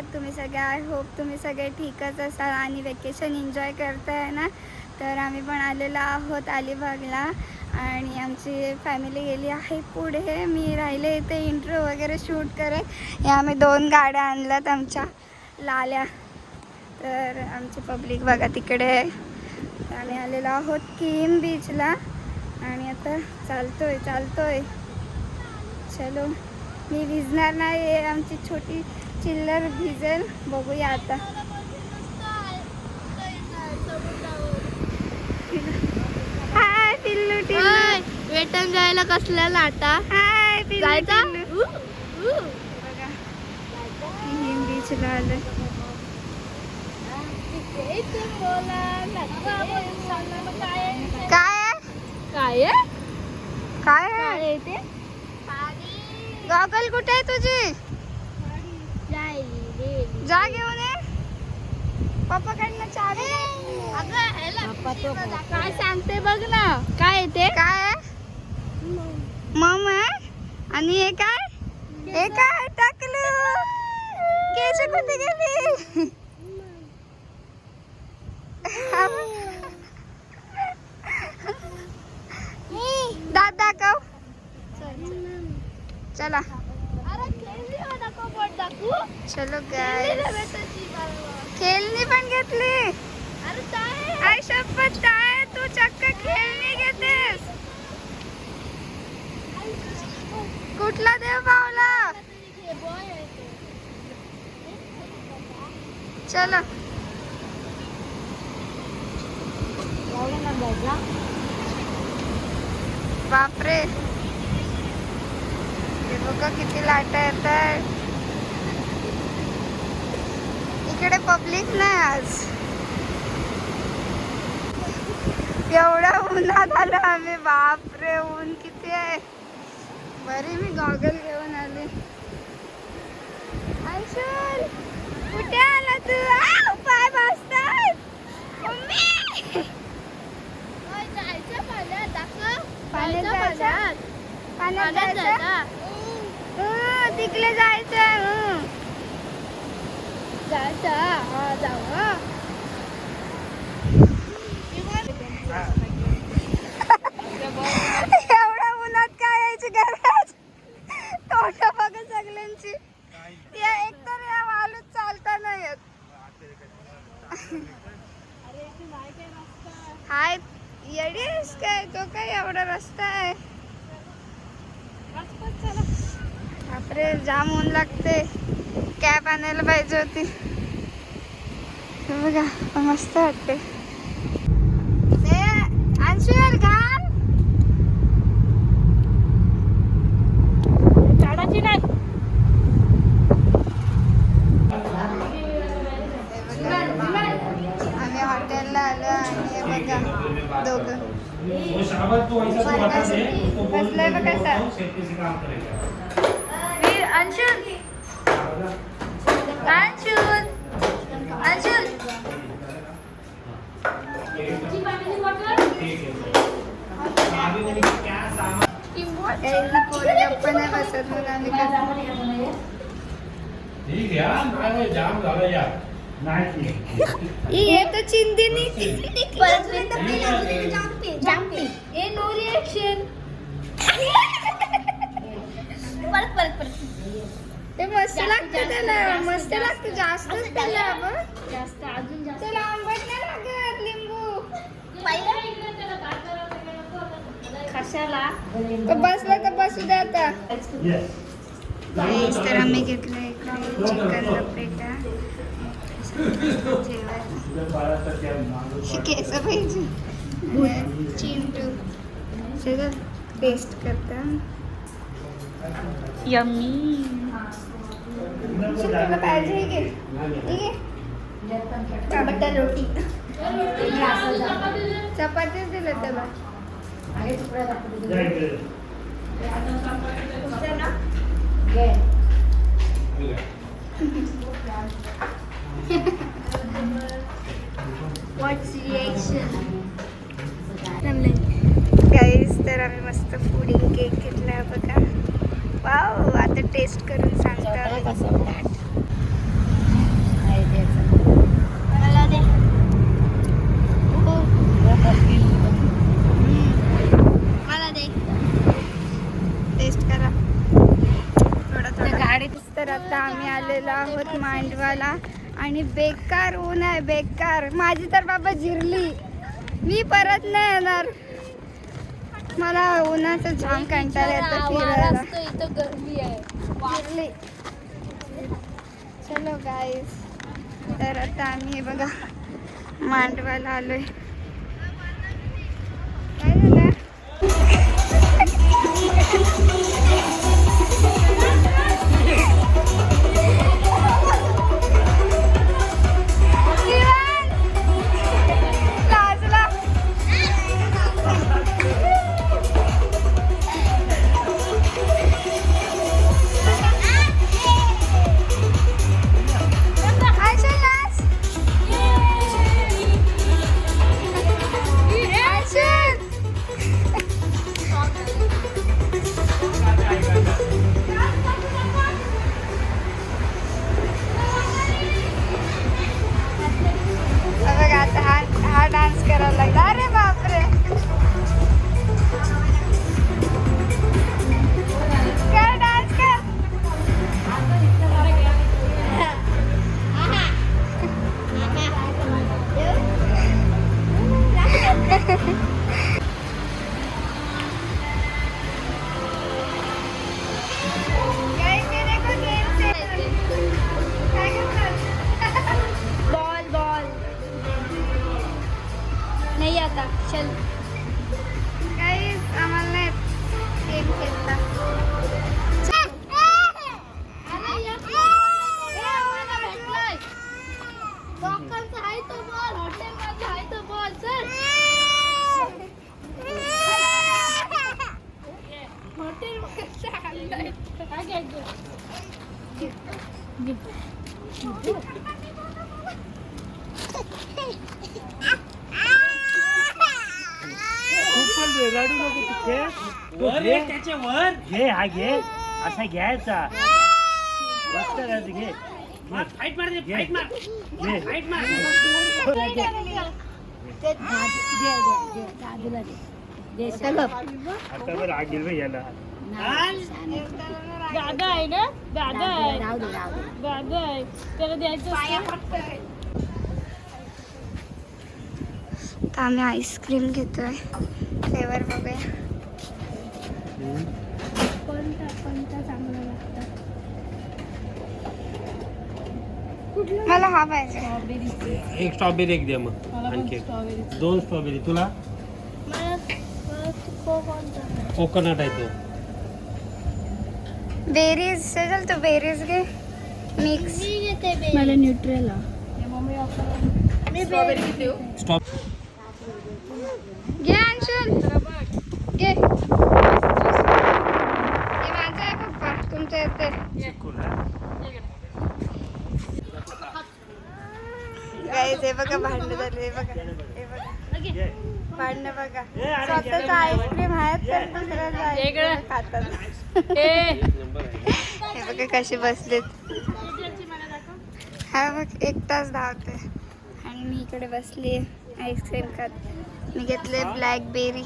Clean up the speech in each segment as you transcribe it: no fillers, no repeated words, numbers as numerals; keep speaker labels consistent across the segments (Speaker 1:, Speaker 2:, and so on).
Speaker 1: आहात तुम्ही सगळे. आय होप तुम्ही सगळे ठीकच असाल आणि वेकेशन एन्जॉय करताय ना. तर आम्ही पण आलेलो आहोत अलिबागला आणि आमची फॅमिली गेली आहे पुढे. मी राहिले इथे इंट्रो वगैरे शूट करत. या आम्ही 2 गाड्या आणल्यात आमच्या लाल्या. तर आमची पब्लिक बघा तिकडे आहे. आम्ही आलेलो आहोत किम बीचला आणि आता चालतोय. चलो, मी भिजणार नाही, आमची छोटी चिल्लर भिजेल. बघूया आता. हाय पिल्लू टिल्लू.
Speaker 2: वेटन जायला कसल्या लाटा.
Speaker 1: हाय पिल्लू
Speaker 2: जायचा?
Speaker 1: टिल्लू. बघा किम बीचला आलं. काय आहे
Speaker 2: ते?
Speaker 1: गॉगल कुठे आहे तुझी? जा घेऊन ये. पप्पाकडनं चावी.
Speaker 2: काय सांगते बघ ना. काय आहे ते?
Speaker 1: काय आहे? मम आहे. आणि हे काय? हे काय? टाकलू. केस कुठे गेली? दात दाखव. चला चलो गाइस. खेळणी पण घेतली. आई शपथ, काय तू चक्क खेळणी घेतेस? कुठला देव पावला? चलो बापरे, हे बघा किती लाटा येतात. इकडे पब्लिक नाही आज. एवढ्या उन्हात आलो आम्ही. बापरे, ऊन किती आहे. बरी मी गॉगल घेऊन आले. अंशुल कुठे आला तू? पाय भाजतात. मम्मी पाण्यात जायचं. तिकडे जायचं. एवढ्या उन्हात काय यायची गरज? तोंड बघा सगळ्यांची. या एकतर या वालूत चालता नाही येत. हाय येडीस काय? तो काय एवढा रस्ता आहे? बापरे, जाम ऊन लागते. कॅप आणायला पाहिजे होती. बघा मस्त वाटते. अंशुल घाल.
Speaker 2: झाडाची नाही.
Speaker 1: आम्ही हॉटेलला आलो आणि हे बघा दोघं बसलाय बघा सर. अंशुल अंशुल अंशुल पोरं गप्प नाही बसत मग आम्ही ये तो चिंदी नो रिएक्शन. ते मस्त लागतं त्याला. मस्त लागतं. जास्तच त्याला
Speaker 2: जास्त अजून जास्त.
Speaker 1: त्याला आंबट नाही लागत. लिंबू
Speaker 2: कशाला
Speaker 1: बसला तर बसू द्या आता. तर आम्ही घेतलं इकडे चिकन लपेटा केस पाहिजे. चिंटू सगळं टेस्ट करता.
Speaker 2: यम्मी.
Speaker 1: तुला पाहिजे घे. बटर रोटी चपातीच दिलं त्याला.
Speaker 2: What's reaction?
Speaker 1: गाईस, तर आम्ही मस्त पुडिंग केक घेतला बघा. वाव, आता टेस्ट करून सांगतो. आहोत मांडवाला आणि बेकार ऊन आहे, बेकार. माझी तर बाबा जिरली, मी परत नाही येणार. मला उन्हाचं जाम कंटाळा येतो फिरायला.
Speaker 2: इथं गर्मी आहे.
Speaker 1: जिरली. चलो गाईस, तर आता आम्ही हे बघा मांडवाला आलोय. काय झालं? हा डान्स करायला लागला. अरे बापरे, कर डान्स कर.
Speaker 2: बॉल बॉल नाही आता. चल
Speaker 1: गाईस, आम्हाला नाही गेम खेळता.
Speaker 3: रडू नको तिथे. त्याच्यावर घे, हा घे, असा घ्यायचा. मस्त राहते, घे. फाईट मार, फाईट मार, फाईट मार. आता बरं आग गेल याला.
Speaker 2: दादा आहे ना, दादा आहे, दादा आहे, त्याला द्यायचं.
Speaker 1: तर आम्ही आईस्क्रीम घेतोय. फ्लेवर बघूया कोणता चांगला लागतं. मला हा पाहिजे.
Speaker 3: एक स्ट्रॉबेरी एक द्या मग. आणखी 2 स्ट्रॉबेरी. तुला कोकोनट आहे तो.
Speaker 1: बेरीज चल, तू बेरीज घे मिक्स.
Speaker 2: मला न्यूट्रेला.
Speaker 1: घे अंशुल, घे. हे माझं आहे पप्पा, तुमचं येते. गाईस, हे बघा भांडणं झाले. हे बघा, हे बघा भांडणं बघा. स्वतःचं आईस्क्रीम आहे तर दुसऱ्याचं आईस्क्रीम खातात. हे बघा कसे बसलेत. हा बघ, 1 तास धावते आणि मी इकडे बसली आईस्क्रीम खात. मी घेतले ब्लॅकबेरी.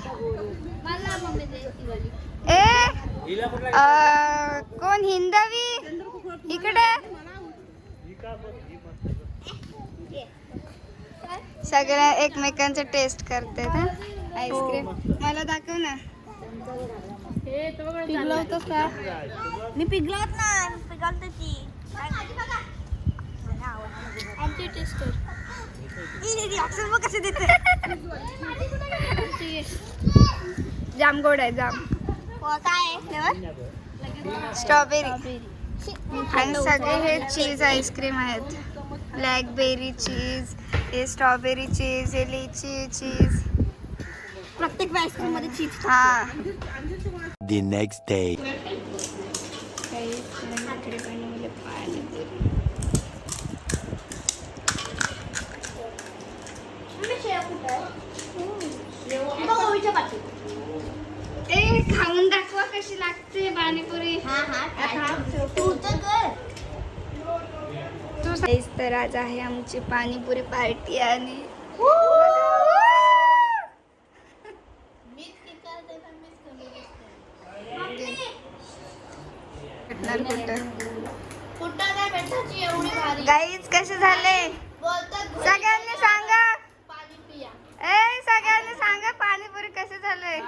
Speaker 1: कोण हिंदवी इकडे. सगळ्या एकमेकांचं टेस्ट करते ना आईस्क्रीम. मला दाखव ना. पिघलवतोस का?
Speaker 2: मी पिघलवत नाही, पिघलते ती. आमची टेस्ट कर.
Speaker 1: कसे देते. जाम गोड आहे, जाम. स्ट्रॉबेरी. आणि सगळे हे चीज आईस्क्रीम आहेत. ब्लॅकबेरी चीज, हे स्ट्रॉबेरी चीज, हे लिची चीज.
Speaker 2: प्रत्येक आईस्क्रीम मध्ये चीज.
Speaker 1: हा.
Speaker 4: The next day.
Speaker 1: खाऊन दाखवा कशी लागते पाणीपुरी. तर आज आहे आमची पाणीपुरी पार्टी आणि गाईज कसे झाले सगळ्यांनी सांगा. ए सगळ्यांनी सांगा पाणीपुरी कसे झाले.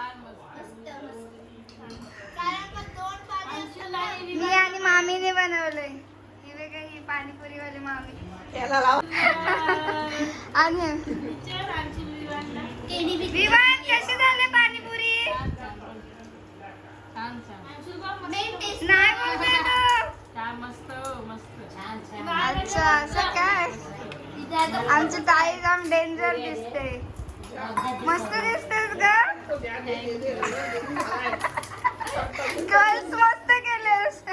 Speaker 1: मी आणि मामीने बनवलंय. ही वेगळी ही पाणीपुरी वाली मामी आणि विवान कसे झाले पाणीपुरी. नाही बोलते तू. अच्छा असं काय. आमची ताई जाम डेंजर दिसते. मस्त दिसतेस ग. गर्ल्स मस्त केलेस.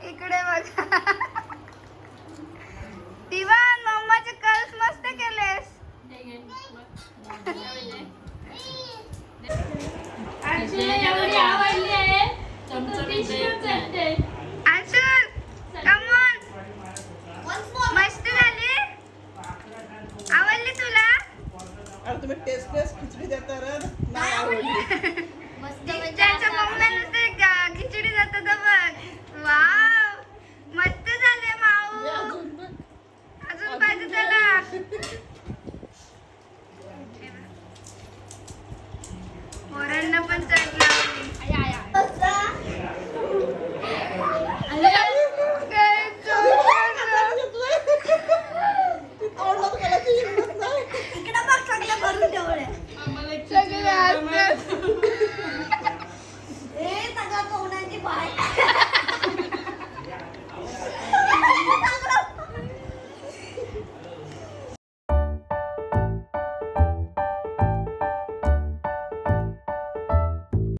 Speaker 1: इकडे बघा दिवान मम्माचे कर्ल्स मस्त केलेस.
Speaker 2: एवढी आवडली आहे.
Speaker 1: Anshul come on. मस्त झाली. आवडली तुला.
Speaker 5: तुम्ही टेस्ट खिचडी देता नाही आवडली.
Speaker 1: त्यांच्या मम्मीला नुसते खिचडी जातात बघ. वाव मस्त झाले माऊ. अजून पाहिजे त्याला. पोरांना पण